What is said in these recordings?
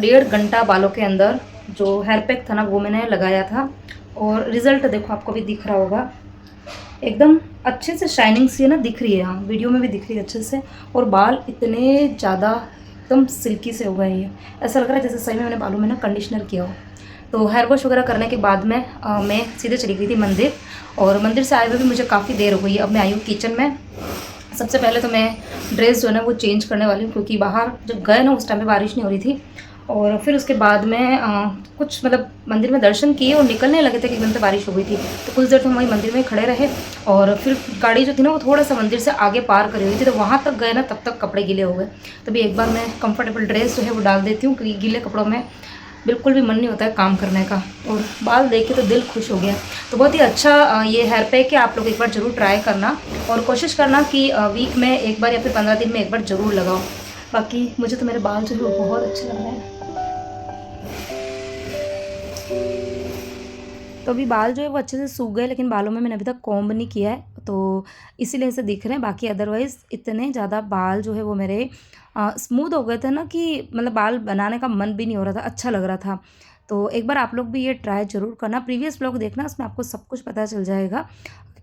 डेढ़ घंटा बालों के अंदर जो हेयर पैक था ना वो मैंने लगाया था, और रिज़ल्ट देखो आपको भी दिख रहा होगा, एकदम अच्छे से शाइनिंग सी है ना दिख रही है, हाँ वीडियो में भी दिख रही है अच्छे से। और बाल इतने ज़्यादा एकदम सिल्की से हो गए हैं, ऐसा लग रहा है जैसे सही में मैंने बालों में ना कंडीशनर किया हो। तो हेयर वॉश वगैरह करने के बाद में मैं सीधे चली गई थी मंदिर, और मंदिर से आए हुए भी मुझे काफ़ी देर हो गई है। अब मैं आई हूँ किचन में। सबसे पहले तो मैं ड्रेस जो है ना वो चेंज करने वाली हूँ, क्योंकि बाहर जब गए ना उस टाइम पे बारिश नहीं हो रही थी। और फिर उसके बाद में कुछ मतलब मंदिर में दर्शन किए और निकलने लगे थे कि एकदम से बारिश हो गई थी, तो कुछ देर तो हम वहीं मंदिर में खड़े रहे। और फिर गाड़ी जो थी ना वो थोड़ा सा मंदिर से आगे पार करी हुई थी, तो वहाँ तक गए ना तब तक कपड़े गीले हो गए। तभी एक बार मैं कंफर्टेबल ड्रेस जो है वो डाल देती हूँ, क्योंकि गीले कपड़ों में बिल्कुल भी मन नहीं होता है काम करने का। और बाल देख के तो दिल खुश हो गया। तो बहुत ही अच्छा ये हेयर पैक है, आप लोग एक बार ज़रूर ट्राई करना, और कोशिश करना कि वीक में एक बार या फिर 15 दिन में एक बार ज़रूर लगाओ। बाकी मुझे तो मेरे बाल जो है वो बहुत अच्छे लग रहे हैं। तो अभी बाल जो है वो अच्छे से सूख गए, लेकिन बालों में मैंने अभी तक कॉम्ब नहीं किया है, तो इसीलिए ऐसे दिख रहे हैं। बाकी अदरवाइज़ इतने ज़्यादा बाल जो है वो मेरे स्मूथ हो गए थे ना, कि मतलब बाल बनाने का मन भी नहीं हो रहा था, अच्छा लग रहा था। तो एक बार आप लोग भी ये ट्राई ज़रूर करना, प्रीवियस ब्लॉग देखना, उसमें आपको सब कुछ पता चल जाएगा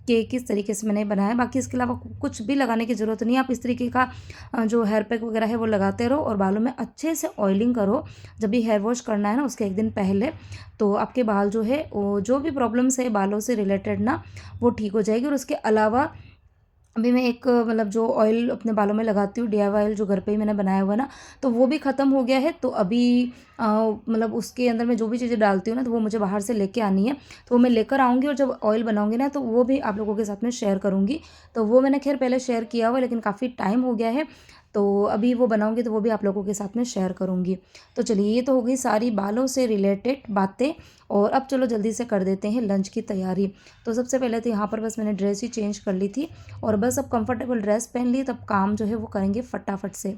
कि किस तरीके से मैंने बनाया। बाकी इसके अलावा कुछ भी लगाने की ज़रूरत नहीं है, आप इस तरीके का जो हेयर पैक वगैरह है वो लगाते रहो, और बालों में अच्छे से ऑयलिंग करो। जब भी हेयर वॉश करना है ना उसके एक दिन पहले, तो आपके बाल जो है वो जो भी प्रॉब्लम्स है बालों से रिलेटेड ना वो ठीक हो जाएगी। और उसके अलावा अभी मैं एक मतलब जो ऑयल अपने बालों में लगाती हूँ, DIY ऑयल जो घर पे ही मैंने बनाया हुआ है ना, तो वो भी ख़त्म हो गया है। तो अभी मतलब उसके अंदर मैं जो भी चीज़ें डालती हूँ ना, तो वो मुझे बाहर से लेके आनी है, तो वो मैं लेकर आऊँगी, और जब ऑयल बनाऊँगी ना तो वो भी आप लोगों के साथ में शेयर करूँगी। तो वो मैंने खैर पहले शेयर किया हुआ है, लेकिन काफ़ी टाइम हो गया है, तो अभी वो बनाऊँगी तो वो भी आप लोगों के साथ में शेयर करूँगी। तो चलिए, ये तो हो गई सारी बालों से रिलेटेड बातें, और अब चलो जल्दी से कर देते हैं लंच की तैयारी। तो सबसे पहले तो यहाँ पर बस मैंने ड्रेस ही चेंज कर ली थी, और बस अब कंफर्टेबल ड्रेस पहन ली, तब काम जो है वो करेंगे फटाफट से।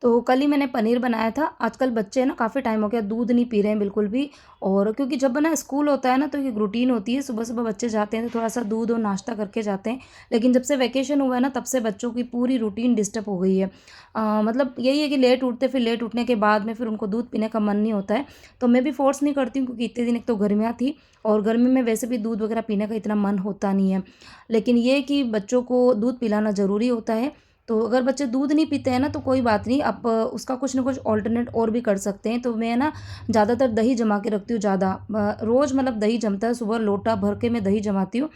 तो कल ही मैंने पनीर बनाया था। आजकल बच्चे ना काफ़ी टाइम हो गया दूध नहीं पी रहे हैं बिल्कुल भी, और क्योंकि जब ना स्कूल होता है ना तो एक रूटीन होती है, सुबह सुबह बच्चे जाते हैं तो थोड़ा सा दूध और नाश्ता करके जाते हैं। लेकिन जब से वैकेशन हुआ है ना तब से बच्चों की पूरी रूटीन डिस्टर्ब हो गई है। मतलब यही है कि लेट उठते, फिर लेट उठने के बाद में फिर उनको दूध पीने का मन नहीं होता है। तो मैं भी फोर्स नहीं करती हूँ, क्योंकि इतने दिन एक तो गर्मियाँ थी, और गर्मी में वैसे भी दूध वगैरह पीने का इतना मन होता नहीं है। लेकिन ये कि बच्चों को दूध पिलाना ज़रूरी होता है। तो अगर बच्चे दूध नहीं पीते हैं ना तो कोई बात नहीं, आप उसका कुछ ना कुछ ऑल्टरनेट और भी कर सकते हैं। तो मैं ना ज़्यादातर दही जमा के रखती हूँ, ज़्यादा रोज़ मतलब दही जमता है, सुबह लोटा भर के मैं दही जमाती हूँ,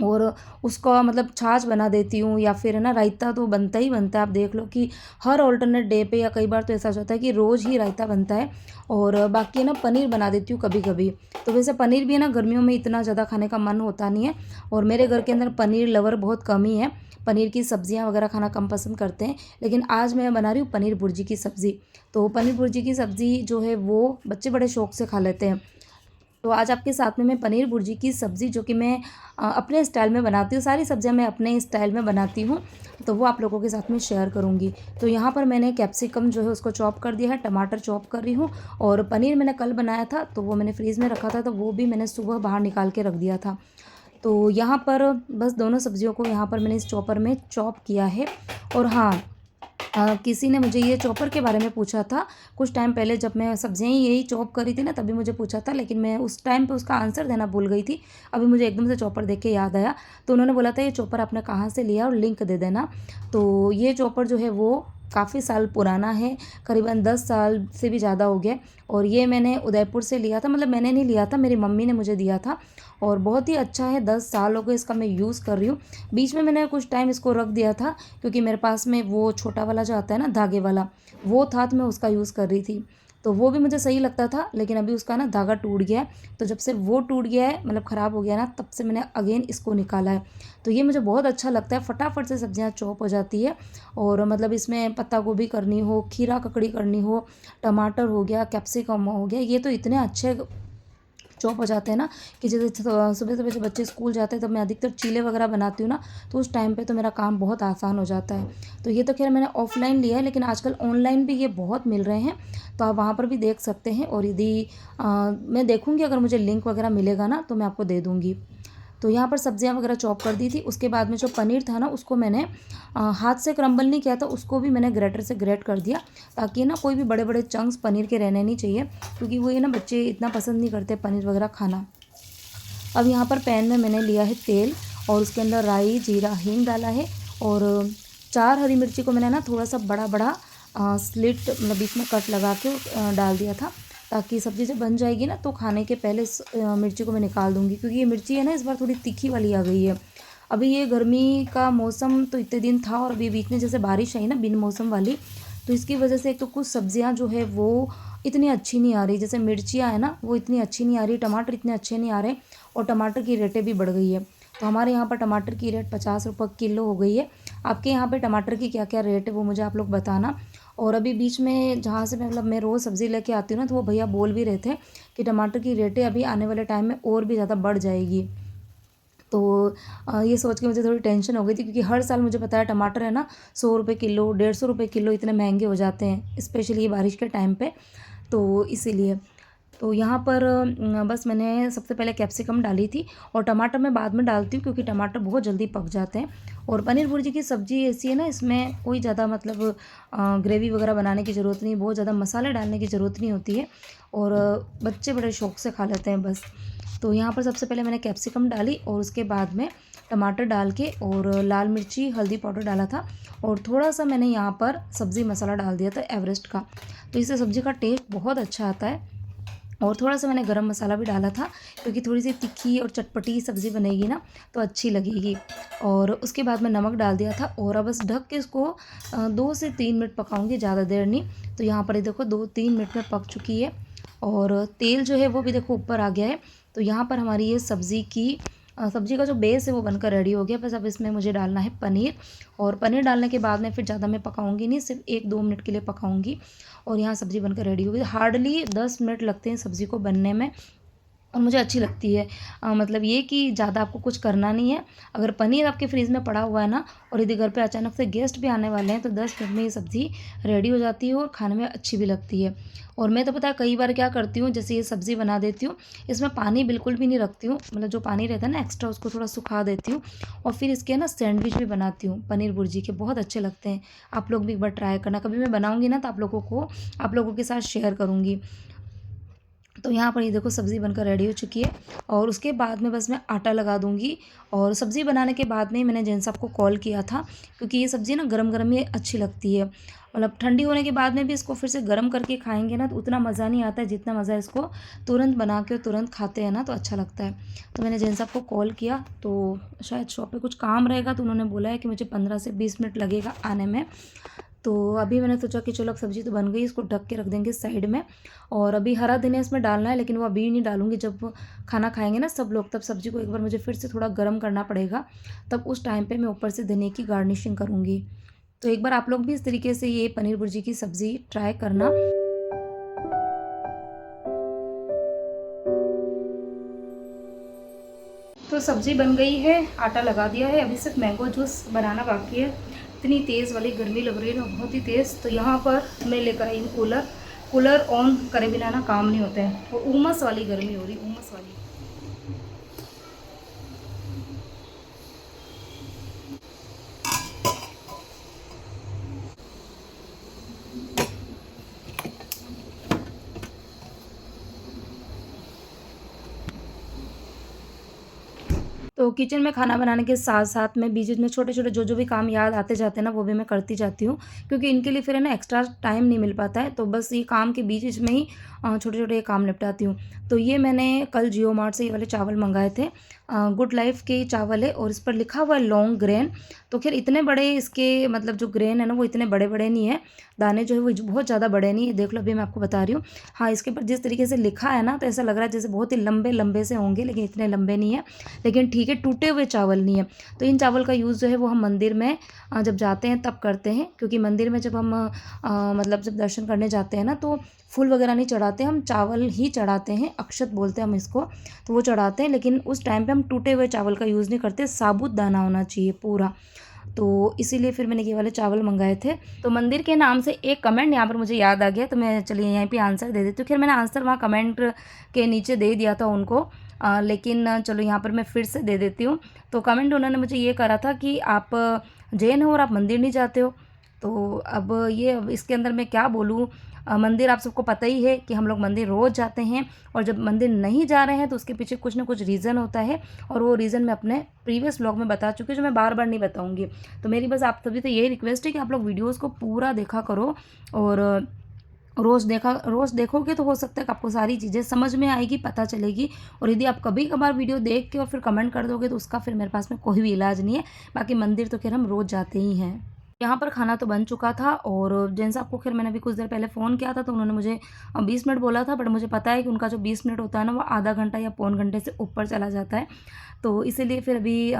और उसका मतलब छाछ बना देती हूँ, या फिर है ना रायता तो बनता ही बनता है। आप देख लो कि हर ऑल्टरनेट डे पे, या कई बार तो ऐसा हो जाता है कि रोज़ ही रायता बनता है। और बाकी है ना पनीर बना देती हूँ कभी कभी। तो वैसे पनीर भी है ना गर्मियों में इतना ज़्यादा खाने का मन होता नहीं है, और मेरे घर के अंदर पनीर लवर बहुत कम ही है, पनीर की सब्जियां वगैरह खाना कम पसंद करते हैं। लेकिन आज मैं बना रही हूँ पनीर भुर्जी की सब्ज़ी। तो पनीर भुर्जी की सब्ज़ी जो है वो बच्चे बड़े शौक से खा लेते हैं। तो आज आपके साथ में मैं पनीर भुर्जी की सब्ज़ी, जो कि मैं अपने स्टाइल में बनाती हूँ, सारी सब्जियां मैं अपने स्टाइल में बनाती हूँ, तो वो आप लोगों के साथ में शेयर करूँगी। तो यहाँ पर मैंने कैप्सिकम जो है उसको चॉप कर दिया है, टमाटर चॉप कर रही हूँ, और पनीर मैंने कल बनाया था तो वो मैंने फ्रीज़ में रखा था, तो वो भी मैंने सुबह बाहर निकाल के रख दिया था। तो यहाँ पर बस दोनों सब्जियों को यहाँ पर मैंने इस चॉपर में चॉप किया है। और हाँ, किसी ने मुझे ये चॉपर के बारे में पूछा था कुछ टाइम पहले, जब मैं सब्जियां ही यही चॉप करी थी ना तभी मुझे पूछा था, लेकिन मैं उस टाइम पे उसका आंसर देना भूल गई थी। अभी मुझे एकदम से चॉपर देख के याद आया, तो उन्होंने बोला था ये चॉपर आपने कहाँ से लिया और लिंक दे देना। तो ये चॉपर जो है वो काफ़ी साल पुराना है, करीबन 10 साल से भी ज़्यादा हो गया। और ये मैंने उदयपुर से लिया था, मतलब मैंने नहीं लिया था, मेरी मम्मी ने मुझे दिया था, और बहुत ही अच्छा है। 10 साल हो गए इसका मैं यूज़ कर रही हूँ। बीच में मैंने कुछ टाइम इसको रख दिया था, क्योंकि मेरे पास में वो छोटा वाला जो आता है ना धागे वाला, वो था, तो मैं उसका यूज़ कर रही थी, तो वो भी मुझे सही लगता था। लेकिन अभी उसका ना धागा टूट गया है, तो जब से वो टूट गया है मतलब ख़राब हो गया ना, तब से मैंने अगेन इसको निकाला है। तो ये मुझे बहुत अच्छा लगता है, फटाफट से सब्जियां चॉप हो जाती है। और मतलब इसमें पत्ता गोभी करनी हो, खीरा ककड़ी करनी हो, टमाटर हो गया, कैप्सिकम हो गया, ये तो इतने अच्छे चॉप हो जाते हैं ना, कि जैसे सुबह सुबह जब बच्चे स्कूल जाते हैं तब मैं अधिकतर चीले वगैरह बनाती हूँ ना, तो उस टाइम पे तो मेरा काम बहुत आसान हो जाता है। तो ये तो खैर मैंने ऑफलाइन लिया है, लेकिन आजकल ऑनलाइन भी ये बहुत मिल रहे हैं, तो आप वहाँ पर भी देख सकते हैं। और यदि मैं देखूँगी अगर मुझे लिंक वगैरह मिलेगा ना तो मैं आपको दे दूँगी। तो यहाँ पर सब्जियाँ वगैरह चॉप कर दी थी। उसके बाद में जो पनीर था ना उसको मैंने हाथ से क्रम्बल नहीं किया था, उसको भी मैंने ग्रेटर से ग्रेट कर दिया, ताकि ना कोई भी बड़े बड़े चंक्स पनीर के रहने नहीं चाहिए, क्योंकि वो ये ना बच्चे इतना पसंद नहीं करते पनीर वगैरह खाना। अब यहाँ पर पैन में मैंने लिया है तेल और उसके अंदर राई, जीरा, हींग डाला है और 4 हरी मिर्ची को मैंने ना थोड़ा सा बड़ा बड़ा स्लिट मतलब बीच में कट लगा के डाल दिया था, ताकि सब्ज़ी जब बन जाएगी ना तो खाने के पहले इस मिर्ची को मैं निकाल दूँगी, क्योंकि ये मिर्ची है ना इस बार थोड़ी तीखी वाली आ गई है। अभी ये गर्मी का मौसम तो इतने दिन था और अभी बीच में जैसे बारिश आई ना बिन मौसम वाली, तो इसकी वजह से एक तो कुछ सब्जियां जो है वो इतनी अच्छी नहीं आ रही, जैसे मिर्चियाँ है ना वो इतनी अच्छी नहीं आ रही, टमाटर इतने अच्छे नहीं आ रहे और टमाटर की रेटें भी बढ़ गई है। तो हमारे यहाँ पर टमाटर की रेट 50 रुपये किलो हो गई है। आपके यहाँ पे टमाटर की क्या क्या रेट है वो मुझे आप लोग बताना। और अभी बीच में जहाँ से मतलब मैं रोज़ सब्ज़ी लेके आती हूँ ना, तो वो भैया बोल भी रहे थे कि टमाटर की रेटें अभी आने वाले टाइम में और भी ज़्यादा बढ़ जाएगी। तो ये सोच के मुझे थोड़ी टेंशन हो गई थी, क्योंकि हर साल मुझे पता है टमाटर है ना 100 रुपये किलो, 150 रुपये किलो इतने महंगे हो जाते हैं, स्पेशली बारिश के टाइम पे। तो इसीलिए तो यहाँ पर बस मैंने सबसे पहले कैप्सिकम डाली थी और टमाटर मैं बाद में डालती हूँ, क्योंकि टमाटर बहुत जल्दी पक जाते हैं। और पनीर भुर्जी की सब्ज़ी ऐसी है ना, इसमें कोई ज़्यादा मतलब ग्रेवी वगैरह बनाने की ज़रूरत नहीं, बहुत ज़्यादा मसाले डालने की ज़रूरत नहीं होती है और बच्चे बड़े शौक से खा लेते हैं बस। तो यहाँ पर सबसे पहले मैंने कैप्सिकम डाली और उसके बाद में टमाटर डाल के और लाल मिर्ची, हल्दी पाउडर डाला था और थोड़ा सा मैंने यहाँ पर सब्ज़ी मसाला डाल दिया था एवरेस्ट का, तो इससे सब्ज़ी का टेस्ट बहुत अच्छा आता है। और थोड़ा सा मैंने गरम मसाला भी डाला था, क्योंकि थोड़ी सी तीखी और चटपटी सब्ज़ी बनेगी ना तो अच्छी लगेगी। और उसके बाद मैं नमक डाल दिया था और अब बस ढक के इसको 2 से 3 मिनट पकाऊंगी, ज़्यादा देर नहीं। तो यहाँ पर ये देखो 2-3 मिनट में पक चुकी है और तेल जो है वो भी देखो ऊपर आ गया है। तो यहाँ पर हमारी ये सब्ज़ी का जो बेस है वो बनकर रेडी हो गया। बस अब इसमें मुझे डालना है पनीर और पनीर डालने के बाद में फिर ज़्यादा मैं पकाऊंगी नहीं, सिर्फ 1-2 मिनट के लिए पकाऊंगी और यहाँ सब्ज़ी बनकर रेडी हो गई। हार्डली 10 मिनट लगते हैं सब्ज़ी को बनने में और मुझे अच्छी लगती है। मतलब ये कि ज़्यादा आपको कुछ करना नहीं है। अगर पनीर आपके फ्रीज़ में पड़ा हुआ है ना और यदि घर पे अचानक से गेस्ट भी आने वाले हैं, तो 10 मिनट में ये सब्ज़ी रेडी हो जाती है और खाने में अच्छी भी लगती है। और मैं तो पता है कई बार क्या करती हूँ, जैसे ये सब्ज़ी बना देती हूँ, इसमें पानी बिल्कुल भी नहीं रखती हूँ, मतलब जो पानी रहता है ना एक्स्ट्रा उसको थोड़ा सुखा देती हूँ और फिर इसके ना सैंडविच भी बनाती हूँ पनीर भुर्जी के, बहुत अच्छे लगते हैं। आप लोग भी एक बार ट्राई करना, कभी मैं बनाऊँगी ना तो आप लोगों के साथ शेयर करूँगी। तो यहाँ पर ये देखो सब्ज़ी बनकर रेडी हो चुकी है और उसके बाद में बस मैं आटा लगा दूँगी। और सब्ज़ी बनाने के बाद में मैंने जैन साहब को कॉल किया था, क्योंकि ये सब्ज़ी ना गरम गरम ही अच्छी लगती है, मतलब ठंडी होने के बाद में भी इसको फिर से गर्म करके खाएंगे ना तो उतना मज़ा नहीं आता है जितना मज़ा इसको तुरंत बना के और तुरंत खाते हैं ना तो अच्छा लगता है। तो मैंने जैन साहब को कॉल किया, तो शायद शॉप पे कुछ काम रहेगा, तो उन्होंने बोला है कि मुझे 15 से 20 मिनट लगेगा आने में। तो अभी मैंने सोचा कि चलो अब सब्ज़ी तो बन गई, इसको ढक के रख देंगे साइड में। और अभी हरा धनिया इसमें डालना है, लेकिन वो अभी नहीं डालूंगी, जब खाना खाएंगे ना सब लोग तब सब्ज़ी को एक बार मुझे फिर से थोड़ा गर्म करना पड़ेगा, तब उस टाइम पे मैं ऊपर से धनिया की गार्निशिंग करूँगी। तो एक बार आप लोग भी इस तरीके से ये पनीर भुर्जी की सब्ज़ी ट्राई करना। तो सब्ज़ी बन गई है, आटा लगा दिया है, अभी सिर्फ मैंगो जूस बनाना बाकी है। इतनी तेज़ वाली गर्मी लग रही है ना, बहुत ही तेज़। तो यहाँ पर मैं लेकर आई हूँ कूलर। कूलर ऑन करे बिना ना काम नहीं होते हैं, और उमस वाली गर्मी हो रही, उमस वाली। तो किचन में खाना बनाने के साथ साथ में बीच बीच में छोटे छोटे जो जो भी काम याद आते जाते हैं ना वो भी मैं करती जाती हूँ, क्योंकि इनके लिए फिर है ना एक्स्ट्रा टाइम नहीं मिल पाता है। तो बस ये काम के बीच बीच में ही छोटे छोटे काम निपटाती हूँ। तो ये मैंने कल जियो मार्ट से ये वाले चावल मंगाए थे, गुड लाइफ के चावल है और इस पर लिखा हुआ है लॉन्ग ग्रेन। तो खैर इतने बड़े इसके मतलब जो ग्रेन है ना वो इतने बड़े बड़े नहीं है, दाने जो है वो बहुत ज़्यादा बड़े नहीं है। देख लो अभी मैं आपको बता रही हूँ। हाँ, इसके ऊपर जिस तरीके से लिखा है ना तो ऐसा लग रहा है जैसे बहुत ही लंबे लंबे से होंगे, लेकिन इतने लंबे नहीं है। लेकिन ठीक है, टूटे हुए चावल नहीं है। तो इन चावल का यूज़ जो है वो हम मंदिर में जब जाते हैं तब करते हैं, क्योंकि मंदिर में जब हम मतलब जब दर्शन करने जाते हैं ना तो फूल वगैरह नहीं चढ़ाते, हम चावल ही चढ़ाते हैं, अक्षत बोलते हैं हम इसको, तो वो चढ़ाते हैं। लेकिन उस टाइम पे हम टूटे हुए चावल का यूज़ नहीं करते, साबुत दाना होना चाहिए पूरा। तो इसीलिए फिर मैंने ये वाले चावल मंगाए थे। तो मंदिर के नाम से एक कमेंट यहाँ पर मुझे याद आ गया, तो मैं चलिए यहीं पे आंसर दे देती हूँ। खैर मैंने आंसर वहाँ कमेंट के नीचे दे दिया था उनको, लेकिन चलो यहाँ पर मैं फिर से दे देती हूँ। तो कमेंट उन्होंने मुझे ये करा था कि आप जैन हो और आप मंदिर नहीं जाते हो। तो अब इसके अंदर मैं क्या बोलूँ। मंदिर आप सबको पता ही है कि हम लोग मंदिर रोज़ जाते हैं, और जब मंदिर नहीं जा रहे हैं तो उसके पीछे कुछ ना कुछ रीज़न होता है, और वो रीज़न मैं अपने प्रीवियस व्लॉग में बता चुकी हूँ, जो मैं बार बार नहीं बताऊँगी। तो मेरी बस आप सभी से यही रिक्वेस्ट है कि आप लोग वीडियोज़ को पूरा देखा करो, और रोज़ देखोगे तो हो सकता है कि आपको सारी चीज़ें समझ में आएगी, पता चलेगी। और यदि आप कभी कभार वीडियो देख के और फिर कमेंट कर दोगे तो उसका फिर मेरे पास में कोई भी इलाज नहीं है। बाकी मंदिर तो खैर हम रोज़ जाते ही हैं। यहाँ पर खाना तो बन चुका था, और जैन साहब को खैर मैंने अभी कुछ देर पहले फ़ोन किया था, तो उन्होंने मुझे 20 मिनट बोला था, बट मुझे पता है कि उनका जो 20 मिनट होता है ना, वो आधा घंटा या पौन घंटे से ऊपर चला जाता है। तो इसीलिए फिर अभी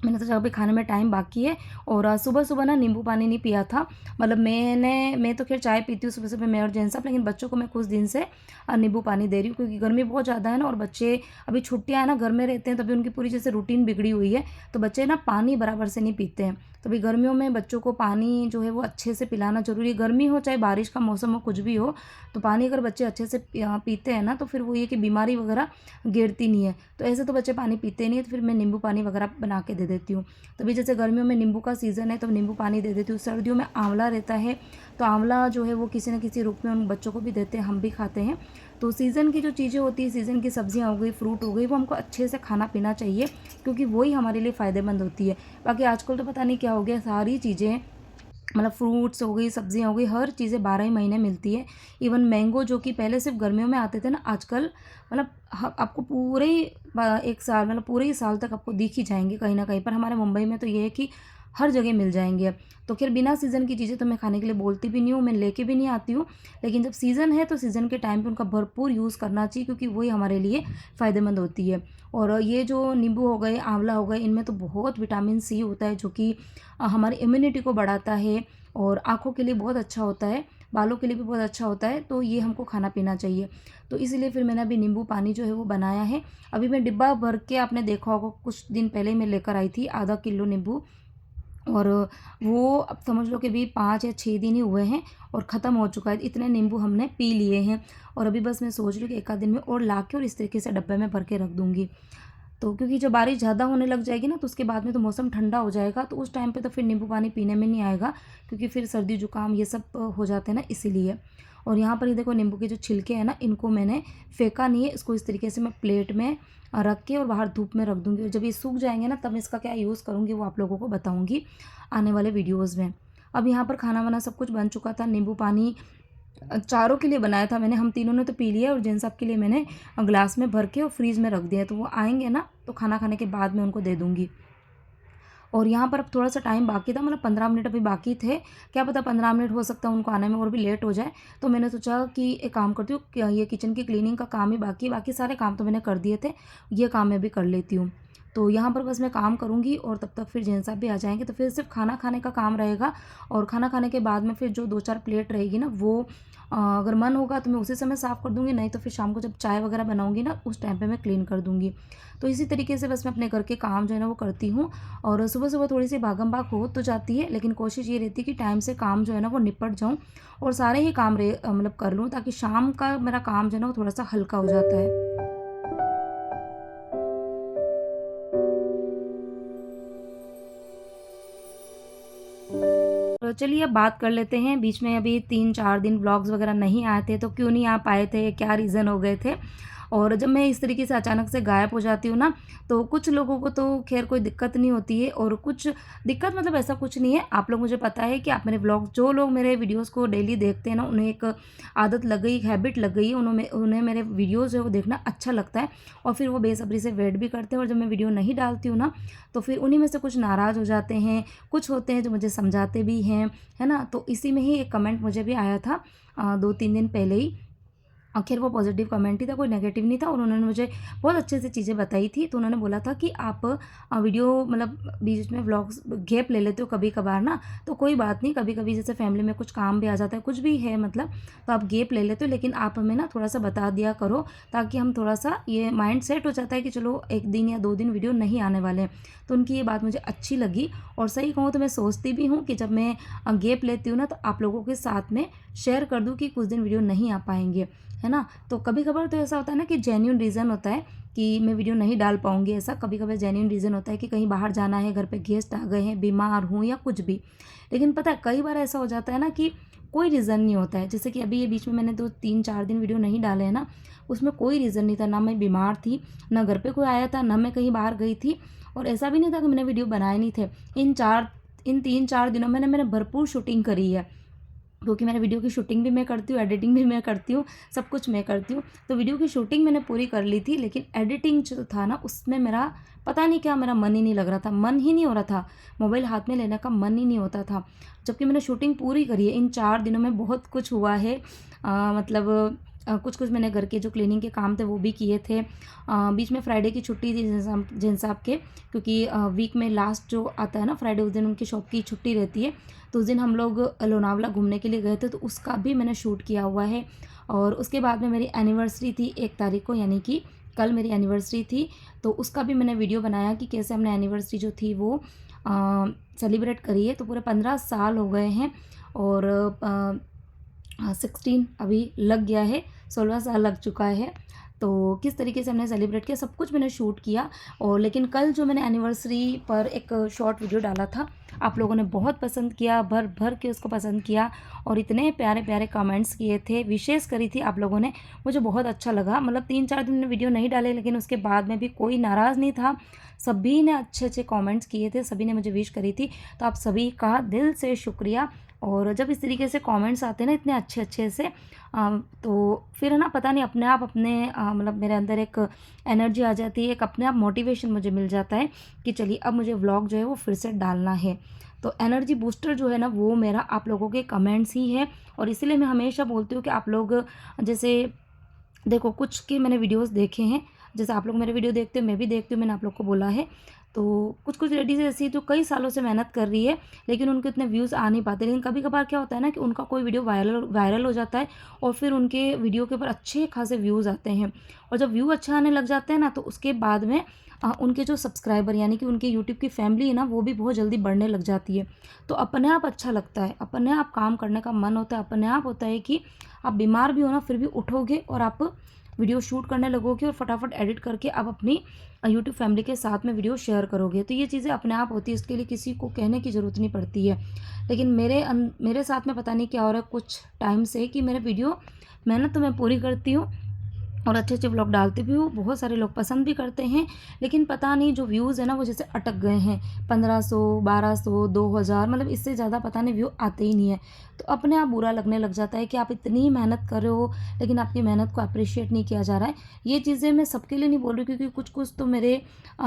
मैंने सोचा अभी खाने में टाइम बाकी है। और सुबह-सुबह ना नींबू पानी नहीं पिया था। मतलब मैं तो खैर चाय पीती हूँ सुबह-सुबह, मैं और जैन साहब, लेकिन बच्चों को मैं कुछ दिन से नींबू पानी दे रही हूँ, क्योंकि गर्मी बहुत ज़्यादा है ना, और बच्चे अभी छुट्टियाँ हैं ना, घर में रहते हैं, तभी उनकी पूरी जैसे रूटीन बिगड़ी हुई है। तो बच्चे ना पानी बराबर से नहीं पीते हैं। तो अभी गर्मियों में बच्चों को पानी जो है वो अच्छे से पिलाना ज़रूरी है। गर्मी हो चाहे बारिश का मौसम हो, कुछ भी हो, तो पानी अगर बच्चे अच्छे से पीते हैं ना, तो फिर वो ये कि बीमारी वगैरह गिरती नहीं है। तो ऐसे तो बच्चे पानी पीते नहीं है, तो फिर मैं नींबू पानी वगैरह बना के दे देती हूँ। तो अभी जैसे गर्मियों में नींबू का सीज़न है तो नींबू पानी दे देती हूँ। सर्दियों में आंवला रहता है, तो आंवला जो है वो किसी न किसी रूप में उन बच्चों को भी देते हैं, हम भी खाते हैं। तो सीज़न की जो चीज़ें होती हैं, सीज़न की सब्जियां हो गई, फ्रूट हो गई, वो हमको अच्छे से खाना पीना चाहिए, क्योंकि वही हमारे लिए फ़ायदेमंद होती है। बाकी आजकल तो पता नहीं क्या हो गया, सारी चीज़ें मतलब फ्रूट्स हो गई, सब्जियां हो गई, हर चीज़ें 12 ही महीने मिलती है। इवन मैंगो जो कि पहले सिर्फ गर्मियों में आते थे ना, आजकल मतलब आपको पूरे ही 1 साल, मतलब पूरे ही साल तक आपको दिख ही जाएंगे कहीं ना कहीं पर। हमारे मुंबई में तो ये है कि हर जगह मिल जाएंगे अब। तो खैर बिना सीज़न की चीज़ें तो मैं खाने के लिए बोलती भी नहीं हूँ, मैं लेके भी नहीं आती हूँ। लेकिन जब सीज़न है तो सीज़न के टाइम पे उनका भरपूर यूज़ करना चाहिए, क्योंकि वही हमारे लिए फ़ायदेमंद होती है। और ये जो नींबू हो गए, आंवला हो गए, इनमें तो बहुत विटामिन सी होता है, जो कि हमारी इम्यूनिटी को बढ़ाता है, और आँखों के लिए बहुत अच्छा होता है, बालों के लिए भी बहुत अच्छा होता है। तो ये हमको खाना पीना चाहिए। तो इसीलिए फिर मैंने अभी नींबू पानी जो है वो बनाया है। अभी मैं डिब्बा भर के, आपने देखा होगा कुछ दिन पहले ही मैं लेकर आई थी आधा किलो नींबू, और वो अब समझ लो कि अभी 5 या 6 दिन ही हुए हैं और ख़त्म हो चुका है। इतने नींबू हमने पी लिए हैं, और अभी बस मैं सोच रही हूँ कि एक आध दिन में और ला के और इस तरीके से डब्बे में भर के रख दूँगी। तो क्योंकि जब बारिश ज़्यादा होने लग जाएगी ना, तो उसके बाद में तो मौसम ठंडा हो जाएगा, तो उस टाइम पे तो फिर नींबू पानी पीने में नहीं आएगा, क्योंकि फिर सर्दी जुकाम ये सब हो जाते हैं ना, इसीलिए। और यहाँ पर ये देखो, नींबू के जो छिलके हैं ना, इनको मैंने फेंका नहीं है, इसको इस तरीके से मैं प्लेट में रख के और बाहर धूप में रख दूँगी। और जब ये सूख जाएंगे ना, तब मैं इसका क्या यूज़ करूँगी वो आप लोगों को बताऊँगी आने वाले वीडियोज़ में। अब यहाँ पर खाना वाना सब कुछ बन चुका था। नींबू पानी चारों के लिए बनाया था मैंने, हम तीनों ने तो पी लिया, और जिन सब के लिए मैंने ग्लास में भर के और फ्रीज़ में रख दिया है। तो वो आएँगे ना, तो खाना खाने के बाद मैं उनको दे दूँगी। और यहाँ पर अब थोड़ा-सा टाइम बाकी था, मतलब 15 मिनट अभी बाकी थे। क्या पता 15 मिनट हो सकता है उनको आने में और भी लेट हो जाए। तो मैंने सोचा कि एक काम करती हूँ, क्या ये किचन की क्लीनिंग का काम ही बाकी है, बाकी सारे काम तो मैंने कर दिए थे, ये काम मैं भी कर लेती हूँ। तो यहाँ पर बस मैं काम करूँगी, और तब तक फिर जैन साहब भी आ जाएँगे, तो फिर सिर्फ खाना खाने का काम रहेगा। और खाना खाने के बाद में फिर जो 2-4 प्लेट रहेगी ना, वो अगर मन होगा तो मैं उसी समय साफ़ कर दूँगी, नहीं तो फिर शाम को जब चाय वगैरह बनाऊँगी ना, उस टाइम पे मैं क्लीन कर दूँगी। तो इसी तरीके से बस मैं अपने घर के काम जो है ना वो करती हूँ। और सुबह-सुबह थोड़ी-सी भागम-भाग हो तो जाती है, लेकिन कोशिश ये रहती है कि टाइम से काम जो है ना वो निपट जाऊँ, और सारे ही काम मतलब कर लूँ, ताकि शाम का मेरा काम जो है ना वो थोड़ा-सा हल्का हो जाता है। तो चलिए अब बात कर लेते हैं, बीच में अभी 3-4 दिन व्लॉग्स वगैरह नहीं आए थे, तो क्यों नहीं आ पाए थे, क्या रीज़न हो गए थे। और जब मैं इस तरीके से अचानक से गायब हो जाती हूँ ना, तो कुछ लोगों को तो ख़ैर कोई दिक्कत नहीं होती है, और कुछ दिक्कत मतलब ऐसा कुछ नहीं है। आप लोग, मुझे पता है कि आप मेरे व्लॉग, जो लोग मेरे वीडियोज़ को डेली देखते हैं ना, उन्हें एक आदत लग गई, एक हैबिट लग गई है, उन्हें मेरे वीडियोज़ जो है वो देखना अच्छा लगता है, और फिर वो बेसब्री से वेट भी करते हैं। और जब मैं वीडियो नहीं डालती हूँ ना, तो फिर उन्हीं में से कुछ नाराज़ हो जाते हैं, कुछ होते हैं जो मुझे समझाते भी हैं, है ना। तो इसी में ही एक कमेंट मुझे भी आया था 2-3 दिन पहले ही। आखिर वो पॉजिटिव कमेंट ही था, कोई नेगेटिव नहीं था, और उन्होंने मुझे बहुत अच्छे से चीज़ें बताई थी। तो उन्होंने बोला था कि आप वीडियो मतलब बीच में व्लॉग्स गैप ले लेते हो कभी कभार ना, तो कोई बात नहीं, कभी कभी जैसे फैमिली में कुछ काम भी आ जाता है, कुछ भी है मतलब, तो आप गैप ले लेते हो, लेकिन आप हमें ना थोड़ा सा बता दिया करो, ताकि हम थोड़ा सा ये माइंड सेट हो जाता है कि चलो 1 दिन या 2 दिन वीडियो नहीं आने वाले हैं। तो उनकी ये बात मुझे अच्छी लगी, और सही कहूँ तो मैं सोचती भी हूँ कि जब मैं गैप लेती हूँ ना, तो आप लोगों के साथ में शेयर कर दूँ कि कुछ दिन वीडियो नहीं आ पाएंगे, है ना। तो कभी कभार तो ऐसा होता है ना कि जेन्युइन रीज़न होता है कि मैं वीडियो नहीं डाल पाऊँगी, ऐसा कभी कभार जेन्युइन रीज़न होता है कि कहीं बाहर जाना है, घर पे गेस्ट आ गए हैं, बीमार हूँ या कुछ भी। लेकिन पता है कई बार ऐसा हो जाता है ना कि कोई रीज़न नहीं होता है। जैसे कि अभी ये बीच में मैंने 2-3-4 दिन वीडियो नहीं डाले हैं ना, उसमें कोई रीज़न नहीं था, ना मैं बीमार थी, ना घर पे कोई आया था, ना मैं कहीं बाहर गई थी, और ऐसा भी नहीं था कि मैंने वीडियो बनाए नहीं थे। इन 3-4 दिनों में ना मैंने भरपूर शूटिंग करी है, क्योंकि मैंने वीडियो की शूटिंग भी मैं करती हूँ, एडिटिंग भी मैं करती हूँ, सब कुछ मैं करती हूँ। तो वीडियो की शूटिंग मैंने पूरी कर ली थी, लेकिन एडिटिंग जो था ना उसमें मेरा पता नहीं क्या, मेरा मन ही नहीं लग रहा था, मन ही नहीं हो रहा था, मोबाइल हाथ में लेने का मन ही नहीं होता था। जबकि मैंने शूटिंग पूरी करी है। इन 4 दिनों में बहुत कुछ हुआ है। मतलब कुछ कुछ मैंने घर के जो क्लीनिंग के काम थे वो भी किए थे। बीच में फ्राइडे की छुट्टी थी जिन साहब के, क्योंकि वीक में लास्ट जो आता है ना फ्राइडे, उस दिन उनकी शॉप की छुट्टी रहती है। तो उस दिन हम लोग लोनावला घूमने के लिए गए थे, तो उसका भी मैंने शूट किया हुआ है। और उसके बाद में मेरी एनिवर्सरी थी 1 तारीख को, यानी कि कल मेरी एनिवर्सरी थी। तो उसका भी मैंने वीडियो बनाया कि कैसे हमने एनिवर्सरी जो थी वो सेलिब्रेट करी है। तो पूरे 15 साल हो गए हैं, और 16 अभी लग गया है, 16वां साल लग चुका है। तो किस तरीके से हमने सेलिब्रेट किया सब कुछ मैंने शूट किया। और लेकिन कल जो मैंने एनिवर्सरी पर एक शॉर्ट वीडियो डाला था, आप लोगों ने बहुत पसंद किया, भर भर के उसको पसंद किया, और इतने प्यारे प्यारे कमेंट्स किए थे, विशेष करी थी आप लोगों ने, मुझे बहुत अच्छा लगा। मतलब 3-4 दिन में वीडियो नहीं डाले, लेकिन उसके बाद में भी कोई नाराज़ नहीं था, सभी ने अच्छे अच्छे कमेंट्स किए थे, सभी ने मुझे विश करी थी। तो आप सभी का दिल से शुक्रिया। और जब इस तरीके से कमेंट्स आते हैं ना इतने अच्छे अच्छे से, तो फिर है ना पता नहीं अपने आप मतलब मेरे अंदर एक एनर्जी आ जाती है, एक अपने आप मोटिवेशन मुझे मिल जाता है कि चलिए अब मुझे व्लॉग जो है वो फिर से डालना है। तो एनर्जी बूस्टर जो है ना वो मेरा आप लोगों के कमेंट्स ही है। और इसीलिए मैं हमेशा बोलती हूँ कि आप लोग जैसे देखो, कुछ के मैंने वीडियोस देखे हैं, जैसे आप लोग मेरे वीडियो देखते हो, मैं भी देखती हूँ, मैंने आप लोग को बोला है। तो कुछ कुछ लेडीज़ ऐसी जो कई सालों से मेहनत कर रही है, लेकिन उनके इतने व्यूज़ आ नहीं पाते। लेकिन कभी कभार क्या होता है ना कि उनका कोई वीडियो वायरल वायरल हो जाता है, और फिर उनके वीडियो के ऊपर अच्छे खासे व्यूज़ आते हैं। और जब व्यू अच्छा आने लग जाते हैं ना, तो उसके बाद में उनके जो सब्सक्राइबर यानी कि उनके यूट्यूब की फैमिली है ना, वो भी बहुत जल्दी बढ़ने लग जाती है। तो अपने आप अच्छा लगता है, अपने आप काम करने का मन होता है, अपने आप होता है कि आप बीमार भी हो ना फिर भी उठोगे और आप वीडियो शूट करने लगोगे, और फटाफट एडिट करके आप अपनी यूट्यूब फैमिली के साथ में वीडियो शेयर करोगे। तो ये चीज़ें अपने आप होती है, इसके लिए किसी को कहने की ज़रूरत नहीं पड़ती है। लेकिन मेरे साथ में पता नहीं क्या हो रहा है कुछ टाइम से, कि मेरे वीडियो मेहनत तो मैं पूरी करती हूँ और अच्छे अच्छे व्लॉग डालते भी हूँ, बहुत सारे लोग पसंद भी करते हैं, लेकिन पता नहीं जो व्यूज़ है ना वो जैसे अटक गए हैं। 1500, 1200, 2000, मतलब इससे ज़्यादा पता नहीं व्यू आते ही नहीं है। तो अपने आप बुरा लगने लग जाता है कि आप इतनी मेहनत कर रहे हो, लेकिन आपकी मेहनत को अप्रिशिएट नहीं किया जा रहा है। ये चीज़ें मैं सबके लिए नहीं बोल रही, क्योंकि कुछ कुछ तो मेरे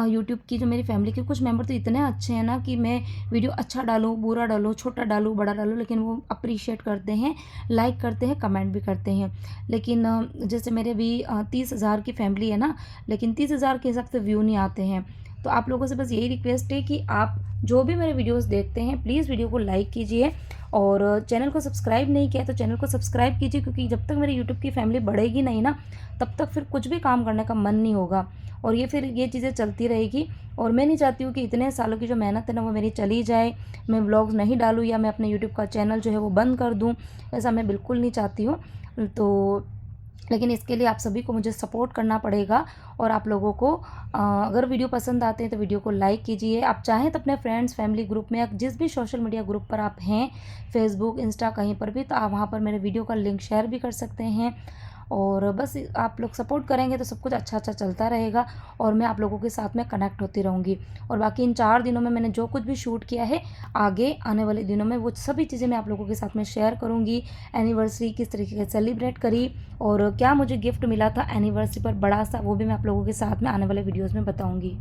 यूट्यूब की जो मेरी फैमिली के कुछ मेंबर तो इतने अच्छे हैं ना कि मैं वीडियो अच्छा डालूँ, बुरा डालूँ, छोटा डालूँ, बड़ा डालूँ, लेकिन वो अप्रिशिएट करते हैं, लाइक करते हैं, कमेंट भी करते हैं। लेकिन जैसे मेरे भी 30,000 की फैमिली है ना, लेकिन 30,000 के हिसाब से व्यू नहीं आते हैं। तो आप लोगों से बस यही रिक्वेस्ट है कि आप जो भी मेरे वीडियोस देखते हैं प्लीज़ वीडियो को लाइक कीजिए, और चैनल को सब्सक्राइब नहीं किया तो चैनल को सब्सक्राइब कीजिए, क्योंकि जब तक मेरे यूट्यूब की फैमिली बढ़ेगी नहीं ना, तब तक फिर कुछ भी काम करने का मन नहीं होगा, और ये चीज़ें चलती रहेगी। और मैं नहीं चाहती हूँ कि इतने सालों की जो मेहनत है ना वो मेरी चली जाए, मैं व्लॉग्स नहीं डालूँ, या मैं अपने यूट्यूब का चैनल जो है वो बंद कर दूँ, ऐसा मैं बिल्कुल नहीं चाहती हूँ। तो लेकिन इसके लिए आप सभी को मुझे सपोर्ट करना पड़ेगा, और आप लोगों को अगर वीडियो पसंद आते हैं तो वीडियो को लाइक कीजिए। आप चाहें तो अपने फ्रेंड्स, फैमिली ग्रुप में, या जिस भी सोशल मीडिया ग्रुप पर आप हैं, फेसबुक, इंस्टा, कहीं पर भी, तो आप वहाँ पर मेरे वीडियो का लिंक शेयर भी कर सकते हैं। और बस आप लोग सपोर्ट करेंगे तो सब कुछ अच्छा अच्छा चलता रहेगा, और मैं आप लोगों के साथ में कनेक्ट होती रहूँगी। और बाकी इन 4 दिनों में मैंने जो कुछ भी शूट किया है, आगे आने वाले दिनों में वो सभी चीज़ें मैं आप लोगों के साथ में शेयर करूँगी। एनिवर्सरी किस तरीके से सेलिब्रेट करी, और क्या मुझे गिफ्ट मिला था एनिवर्सरी पर बड़ा सा, वो भी मैं आप लोगों के साथ में आने वाले वीडियोज़ में बताऊँगी।